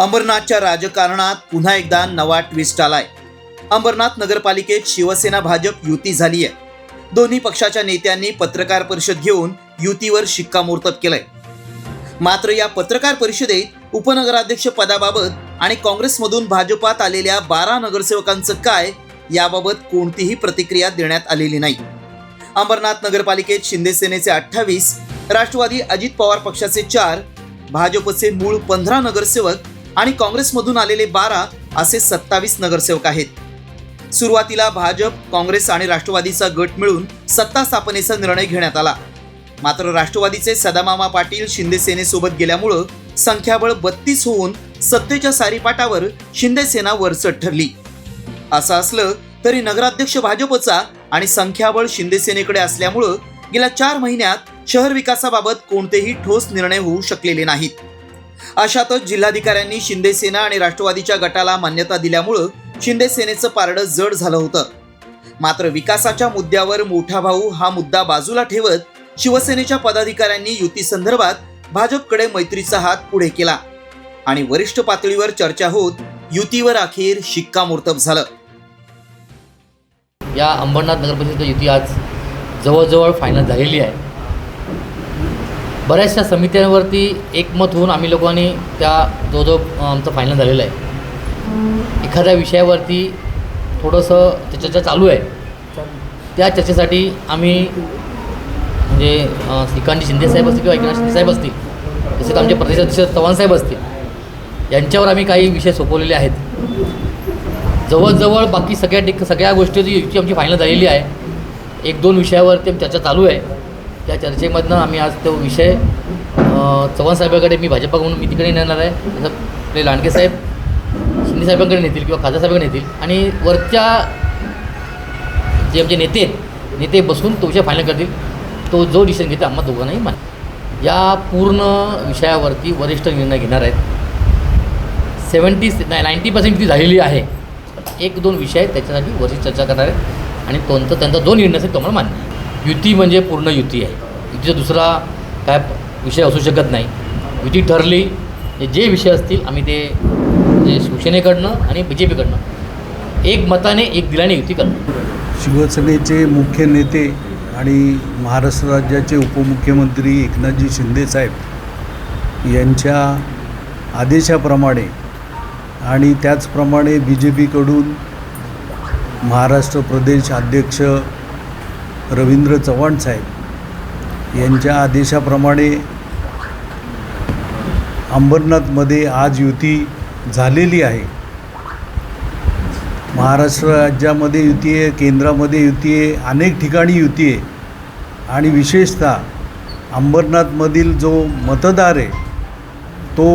अंबरनाथच्या राजकारणात पुन्हा एकदा नवा ट्विस्ट आलाय। अंबरनाथ नगरपालिकेत शिवसेना भाजप युती झाली आहे। दोन्ही पक्षाच्या नेत्यांनी पत्रकार परिषद घेऊन युतीवर शिक्कामोर्तब केलंय। मात्र या पत्रकार परिषदेत उपनगराध्यक्ष पदाबाबत आणि काँग्रेसमधून भाजपात आलेल्या 12 नगरसेवकांचं काय याबाबत कोणतीही प्रतिक्रिया देण्यात आलेली नाही। अंबरनाथ नगरपालिकेत शिंदे सेनेचे 28, राष्ट्रवादी अजित पवार पक्षाचे 4, भाजपचे मूळ 15 नगरसेवक आणि काँग्रेसमधून आलेले 12 असे 27 नगरसेवक आहेत। सुरुवातीला भाजप, काँग्रेस आणि राष्ट्रवादीचा गट मिळून सत्ता स्थापनेचा निर्णय घेण्यात आला। मात्र राष्ट्रवादीचे सदामामा पाटील शिंदे सेनेसोबत गेल्यामुळे संख्याबळ 32 होऊन सत्तेच्या सारीपाटावर शिंदे सेना वरचढ ठरली। असं असलं तरी नगराध्यक्ष भाजपचा आणि संख्याबळ शिंदे सेनेकडे असल्यामुळे गेल्या 4 महिन्यात शहर विकासाबाबत कोणतेही ठोस निर्णय होऊ शकलेले नाहीत। अशातच जिल्हाधिकाऱ्यांनी शिंदे सेना आणि राष्ट्रवादीच्या गटाला मान्यता दिल्यामुळे शिंदे सेनेचं पारडं जड झालं होतं। मात्र विकासाच्या मुद्द्यावर मोठा भाऊ हा मुद्दा बाजूला ठेवत शिवसेनेच्या पदाधिकाऱ्यांनी युती संदर्भात भाजपकडे मैत्रीचा हात पुढे केला आणि वरिष्ठ पातळीवर चर्चा होत युतीवर अखेर शिक्कामोर्तब झालं। या अंबरनाथ नगरपरिषद युती आज जवळजवळ फायनल झालेली आहे। बऱ्याचशा समित्यांवरती एकमत होऊन आम्ही लोकांनी त्या जवळजवळ आमचं फायनल झालेलं आहे। एखाद्या विषयावरती थोडंसं चर्चा चालू आहे, त्या चर्चेसाठी आम्ही म्हणजे श्रीकांत शिंदेसाहेब असतील किंवा एकनाथ शिंदेसाहेब असतील, तसेच आमचे प्रदेशाध्यक्ष चव्हाणसाहेब असतील, यांच्यावर आम्ही काही विषय सोपवलेले आहेत। जवळजवळ बाकी सगळ्या गोष्टीची युती आमची फायनल झालेली आहे। 1-2 विषयावरती चर्चा चालू आहे। त्या चर्चेमधनं आम्ही आज तो विषय चव्हाणसाहेबांकडे, मी भाजपाकडून मी तिकडे नेणार आहे, जसं आपले लांडगे साहेब शिंदेसाहेबांकडे नेतील किंवा खासदार साहेबांकडे नेतील आणि वरच्या जे आमचे नेते बसून तो विषय फायनल करतील। तो जो डिसिजन घेते आम्हाला दोघांनाही मान या पूर्ण विषयावरती वरिष्ठ निर्णय घेणार आहेत। 90% ती झालेली आहे। 1-2 विषय आहेत, त्याच्यासाठी वरिष्ठ चर्चा करणार आहेत आणि त्यांचा जो निर्णय असेल तो आम्हाला मान्य आहे। युती म्हणजे पूर्ण युती आहे। युतीचा दुसरा काय विषय असू शकत नाही। युती ठरली, जे विषय असतील आम्ही ते शिवसेनेकडनं आणि BJPकडनं एक मताने एक दिलाने युती करणार। शिवसेनेचे मुख्य नेते आणि महाराष्ट्र राज्याचे उपमुख्यमंत्री एकनाथजी शिंदेसाहेब यांच्या आदेशाप्रमाणे आणि त्याचप्रमाणे BJPकडून महाराष्ट्र प्रदेश अध्यक्ष रवींद्र चव्हाण साहेब यांच्या आदेशाप्रमाणे अंबरनाथमध्ये आज युती झालेली आहे। महाराष्ट्र राज्यामध्ये युती आहे, केंद्रामध्ये युती आहे, अनेक ठिकाणी युती आहे आणि विशेषतः अंबरनाथमधील जो मतदार आहे तो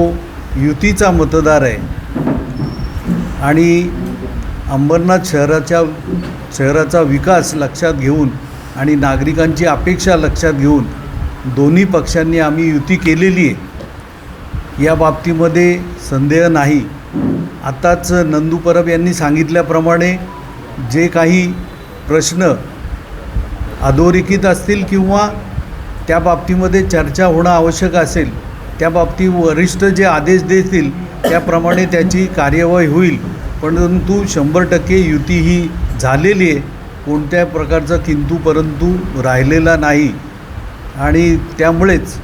युतीचा मतदार आहे आणि अंबरनाथ शहराचा विकास लक्षात घेऊन आणि नागरिकांची अपेक्षा लक्षात घेऊन दोन्ही पक्षांनी आम्ही युती केलेली आहे, या बाबतीमध्ये संदेह नाही। आताच नंदू परब यांनी सांगितल्याप्रमाणे जे काही प्रश्न अधोरेखित असतील किंवा त्या बाबतीमध्ये चर्चा होणं आवश्यक असेल, त्या बाबतीत वरिष्ठ जे आदेश देतील त्याप्रमाणे त्याची कार्यवाही होईल। परंतु 100% युती ही झालेली आहे, कोणत्या प्रकारचा किंतु परंतु राहिलेला नाही आणि त्यामुळेच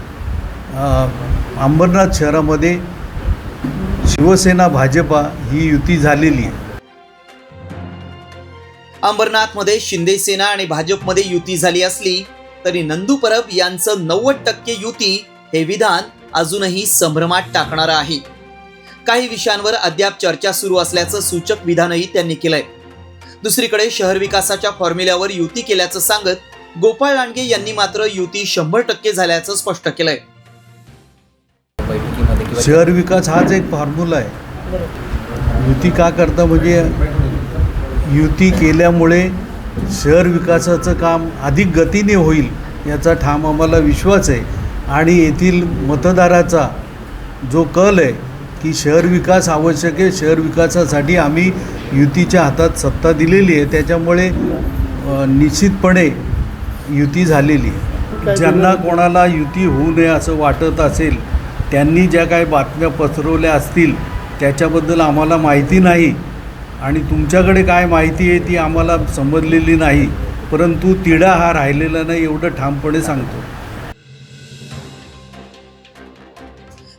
अंबरनाथ शहरामध्ये शिवसेना भाजपा ही युती झालेली आहे। अंबरनाथमध्ये शिंदे सेना आणि भाजपमध्ये युती झाली असली तरी नंदू परब यांचं 90% युती हे विधान अजूनही संभ्रमात टाकणारं आहे। काही विषयांवर अद्याप चर्चा सुरू असल्याचं सूचक विधानही त्यांनी केलंय। दुसरीकडे शहर विकासाच्या फॉर्म्युल्यावर युती केल्याचं सांगत गोपाळ लांडगे यांनी मात्र युती 100% झाल्याचं स्पष्ट केलंय। शहर विकास हाच एक फॉर्म्युला आहे। युती का करता म्हणजे युती केल्यामुळे शहर विकासाचं काम अधिक गतीने होईल याचा ठाम आम्हाला विश्वास आहे आणि येथील मतदाराचा जो कल आहे की शहर विकास आवश्यक आहे, शहर विकासासाठी आम्ही युतीच्या हातात सत्ता दिलेली आहे, त्याच्यामुळे निश्चितपणे युती झालेली आहे। ज्यांना कोणाला युती होऊ नये असं वाटत असेल त्यांनी ज्या काही बातम्या पसरवल्या असतील त्याच्याबद्दल आम्हाला माहिती नाही आणि तुमच्याकडे काय माहिती आहे ती आम्हाला समजलेली नाही, परंतु तिढा हा राहिलेला नाही एवढं ठामपणे सांगतो.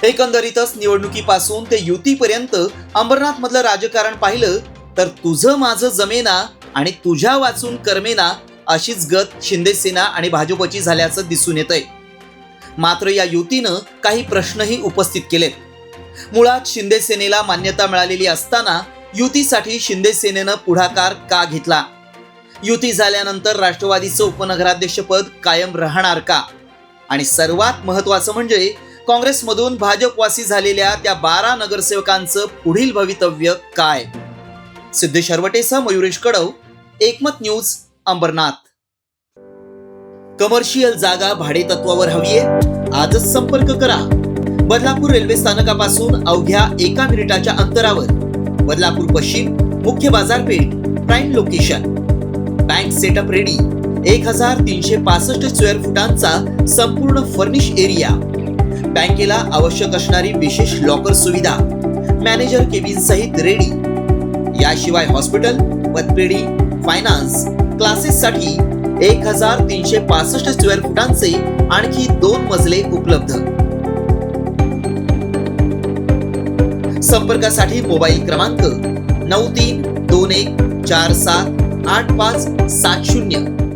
एकंदरीतच निवडणुकीपासून ते युतीपर्यंत अंबरनाथ मधलं राजकारण पाहिलं तर तुझं माझं जमेना आणि तुझ्या वाचून करमेना अशीच गत शिंदेसेना आणि भाजपची झाल्याचं दिसून येतंय. मात्र या युतीनं काही प्रश्नही उपस्थित केलेत. मुळात शिंदेसेनेला मान्यता मिळालेली असताना युतीसाठी शिंदेसेनेनं पुढाकार का घेतला? युती झाल्यानंतर राष्ट्रवादीचं उपनगराध्यक्षपद कायम राहणार का? आणि सर्वात महत्त्वाचं म्हणजे काँग्रेसमधून भाजपवासी झालेल्या त्या 12 नगरसेवकांचं पुढील भवितव्य काय? सिद्धेश हरवटेसह मयुरेश कडव, एकमत न्यूज, अंबरनाथ. कमर्शियल जागा भाडे तत्वावर हवीये? आजच संपर्क करा. बदलापूर रेल्वे स्थानकापासून अवघ्या 1 मिनिटाच्या अंतरावर. बदलापूर पश्चिम, मुख्य बाजारपेठ, prime location. Bank setup ready. 1365 square फुटांचा संपूर्ण फर्निश एरिया. बँकेला आवश्यक असणारी विशेष लॉकर सुविधा, मॅनेजर केबिन सहित रेडी. याशिवाय हॉस्पिटल, पतपेढी, फायनान्स, क्लासेससाठी 1365 स्क्वेअर फुटांचे आणखी 2 मजले उपलब्ध. संपर्कासाठी मोबाईल क्रमांक 9321478570.